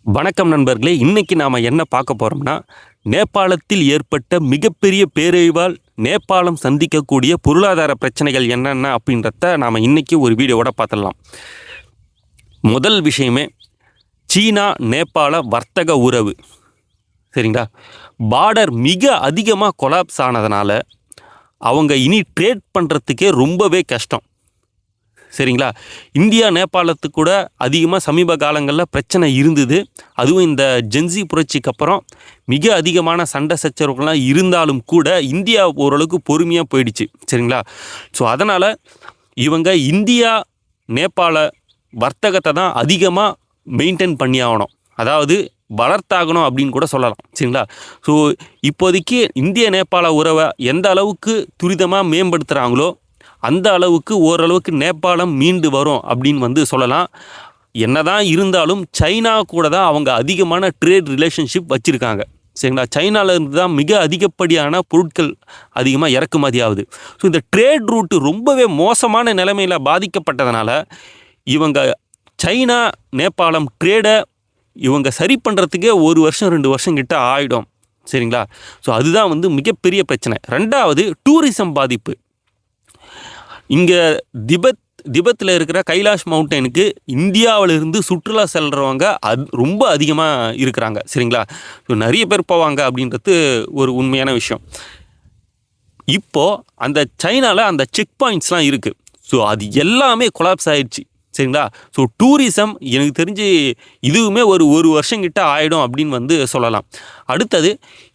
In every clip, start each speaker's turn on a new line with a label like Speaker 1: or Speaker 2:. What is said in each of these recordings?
Speaker 1: வணக்கம் நண்பர்களே. இன்னைக்கு நாம் என்ன பார்க்க போகிறோம்னா, நேபாளத்தில் ஏற்பட்ட மிகப்பெரிய பேரழிவால் நேபாளம் சந்திக்கக்கூடிய பொருளாதார பிரச்சனைகள் என்னென்ன அப்படின்றத நாம் இன்னைக்கு ஒரு வீடியோவோட பார்த்துடலாம். முதல் விஷயமே சீனா நேபாள வர்த்தக உறவு. சரிங்களா? பார்டர் மிக அதிகமாக கொலாப்ஸ் ஆனதுனால அவங்க இனி ட்ரேட் பண்ணுறதுக்கே ரொம்பவே கஷ்டம். சரிங்களா? இந்தியா நேபாளத்துக்கு கூட அதிகமாக சமீப காலங்களில் பிரச்சனை இருந்தது. அதுவும் இந்த ஜென்சி புரட்சிக்கு அப்புறம் மிக அதிகமான சண்டை சச்சரவுகள்லாம் இருந்தாலும் கூட இந்தியா ஓரளவுக்கு பொறுமையாக போயிடுச்சு. சரிங்களா? ஸோ அதனால் இவங்க இந்தியா நேபாள வர்த்தகத்தை தான் அதிகமாக மெயின்டைன் பண்ணி ஆகணும், அதாவது வளர்த்தாகணும் அப்படின்னு கூட சொல்லலாம். சரிங்களா? ஸோ இப்போதைக்கு இந்திய நேபாள உறவை எந்த அளவுக்கு துரிதமாக மேம்படுத்துகிறாங்களோ அந்த அளவுக்கு ஓரளவுக்கு நேபாளம் மீண்டு வரும் அப்படின்னு சொல்லலாம். என்னதான் இருந்தாலும் சைனா கூட தான் அவங்க அதிகமான ட்ரேட் ரிலேஷன்ஷிப் வச்சுருக்காங்க. சரிங்களா? சைனாவிலேருந்து தான் மிக அதிகப்படியான பொருட்கள் அதிகமாக இறக்குமதி ஆகுது. ஸோ இந்த ட்ரேட் ரூட்டு ரொம்பவே மோசமான நிலைமையில் பாதிக்கப்பட்டதுனால இவங்க சைனா நேபாளம் ட்ரேடை இவங்க சரி பண்ணுறதுக்கே 1 வருஷம் 2 வருஷம் கிட்ட ஆகிடும். சரிங்களா? ஸோ அதுதான் மிகப்பெரிய பிரச்சனை. ரெண்டாவது, டூரிசம் பாதிப்பு. இங்கே திபத்தில் இருக்கிற கைலாஷ் மவுண்டனுக்கு இந்தியாவிலிருந்து சுற்றுலா செல்கிறவங்க ரொம்ப அதிகமாக இருக்கிறாங்க. சரிங்களா? ஸோ நிறைய பேர் போவாங்க அப்படின்றது ஒரு உண்மையான விஷயம். இப்போது அந்த சைனாவில் அந்த செக் பாயிண்ட்ஸ்லாம் இருக்குது. ஸோ அது எல்லாமே கொலாப்ஸ் ஆகிடுச்சு. சரிங்களா? ஸோ டூரிசம் எனக்கு தெரிஞ்சு இதுவுமே ஒரு வருஷம் கிட்ட ஆகிடும் அப்படின்னு சொல்லலாம். அடுத்தது,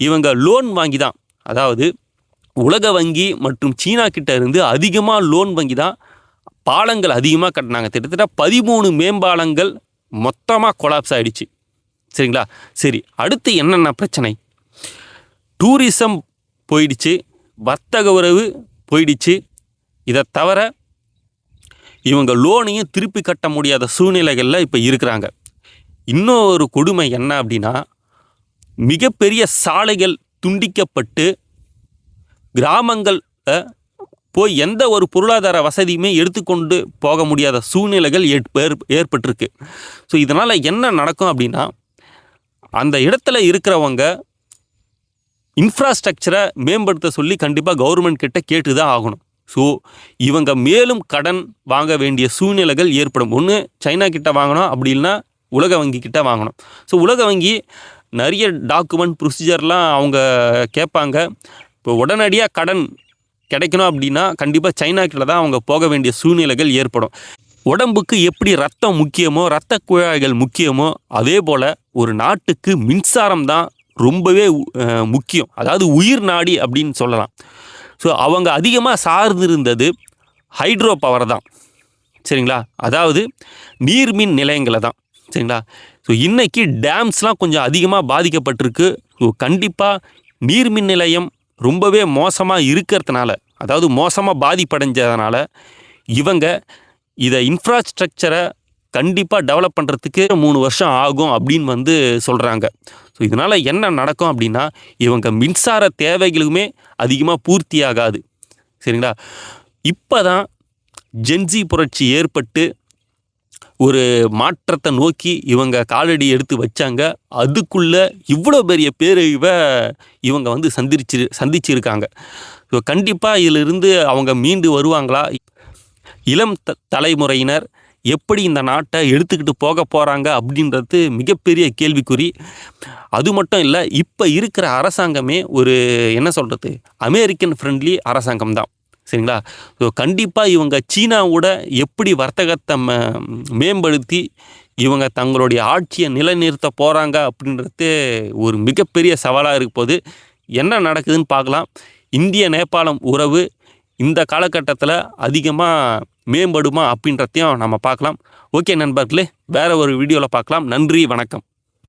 Speaker 1: இவங்க லோன் வாங்கி தான், அதாவது உலக வங்கி மற்றும் சீனா கிட்ட இருந்து அதிகமாக லோன் வங்கி தான் பாலங்கள் அதிகமாக கட்டினாங்க. கிட்டத்தட்ட 13 மேம்பாலங்கள் மொத்தமாக கொலாப்ஸ் ஆகிடுச்சு. சரிங்களா? சரி, அடுத்து என்னென்ன பிரச்சனை? டூரிசம் போயிடுச்சு, வர்த்தக உறவு போயிடுச்சு. இதை தவிர இவங்க லோனையும் திருப்பி கட்ட முடியாத சூழ்நிலைகளில் இப்போ இருக்கிறாங்க. இன்னொரு கொடுமை என்ன அப்படின்னா, மிகப்பெரிய சாலைகள் துண்டிக்கப்பட்டு கிராமங்களில் போய் எந்த ஒரு பொருளாதார வசதியுமே எடுத்துக்கொண்டு போக முடியாத சூழ்நிலைகள் ஏற்பட்டிருக்கு. ஸோ இதனால் என்ன நடக்கும் அப்படின்னா, அந்த இடத்துல இருக்கிறவங்க இன்ஃப்ராஸ்ட்ரக்சரை மேம்படுத்த சொல்லி கண்டிப்பாக கவர்மெண்ட் கிட்ட கேட்டு தான் ஆகணும். ஸோ இவங்க மேலும் கடன் வாங்க வேண்டிய சூழ்நிலைகள் ஏற்படும். ஒன்று சைனா கிட்ட வாங்கணும், அப்படி இல்லைன்னா உலக வங்கி கிட்ட வாங்கணும். ஸோ உலக வங்கி நிறைய டாக்குமெண்ட் ப்ரொசீஜர்லாம் அவங்க கேட்பாங்க. இப்போ உடனடியாக கடன் கிடைக்கணும் அப்படின்னா கண்டிப்பாக சைனா கிட்ட தான் அவங்க போக வேண்டிய சூழ்நிலைகள் ஏற்படும். உடம்புக்கு எப்படி ரத்தம் முக்கியமோ, இரத்த குழாய்கள் முக்கியமோ, அதே போல் ஒரு நாட்டுக்கு மின்சாரம் தான் ரொம்பவே முக்கியம், அதாவது உயிர் நாடி அப்படின்னு சொல்லலாம். ஸோ அவங்க அதிகமாக சார்ந்திருந்தது ஹைட்ரோ பவர் தான். சரிங்களா? அதாவது நீர்மின் நிலையங்களை தான். சரிங்களா? ஸோ இன்றைக்கி டேம்ஸ்லாம் கொஞ்சம் அதிகமாக பாதிக்கப்பட்டிருக்கு. ஸோ கண்டிப்பாக நீர்மின் நிலையம் ரொம்பவே மோசமாக இருக்கிறதுனால, அதாவது மோசமாக பாதிப்படைஞ்சதுனால இவங்க இதை இன்ஃப்ராஸ்ட்ரக்சரை கண்டிப்பாக டெவலப் பண்ணுறதுக்கு 3 வருஷம் ஆகும் அப்படின்னு சொல்கிறாங்க. ஸோ இதனால் என்ன நடக்கும் அப்படின்னா, இவங்க மின்சார தேவைகளுமே அதிகமாக பூர்த்தி ஆகாது. சரிங்களா? இப்போ தான் ஜென்சி புரட்சி ஏற்பட்டு ஒரு மாற்றத்தை நோக்கி இவங்க காலடி எடுத்து வச்சாங்க. அதுக்குள்ளே இவ்வளோ பெரிய பேரழிவை இவங்க சந்திச்சிருக்காங்க. ஸோ கண்டிப்பாக இதிலிருந்து அவங்க மீண்டு வருவாங்களா? இளம் தலைமுறையினர் எப்படி இந்த நாட்டை எடுத்துக்கிட்டு போக போகிறாங்க அப்படின்றது மிகப்பெரிய கேள்விக்குறி. அது மட்டும் இல்லை, இப்போ இருக்கிற அரசாங்கமே ஒரு அமெரிக்கன் ஃப்ரெண்ட்லி அரசாங்கம் தான். சரிங்களா? ஸோ கண்டிப்பாக இவங்க சீனாவோட எப்படி வர்த்தகத்தை மேம்படுத்தி இவங்க தங்களுடைய ஆட்சியை நிலைநிறுத்த போகிறாங்க அப்படின்றது ஒரு மிகப்பெரிய சவாலாக இருக்க போது. என்ன நடக்குதுன்னு பார்க்கலாம். இந்திய நேபாளம் உறவு இந்த காலகட்டத்தில் அதிகமாக மேம்படுமா அப்படின்றதையும் நம்ம பார்க்கலாம். ஓகே நண்பர்களே, வேறு ஒரு வீடியோவில் பார்க்கலாம். நன்றி, வணக்கம்.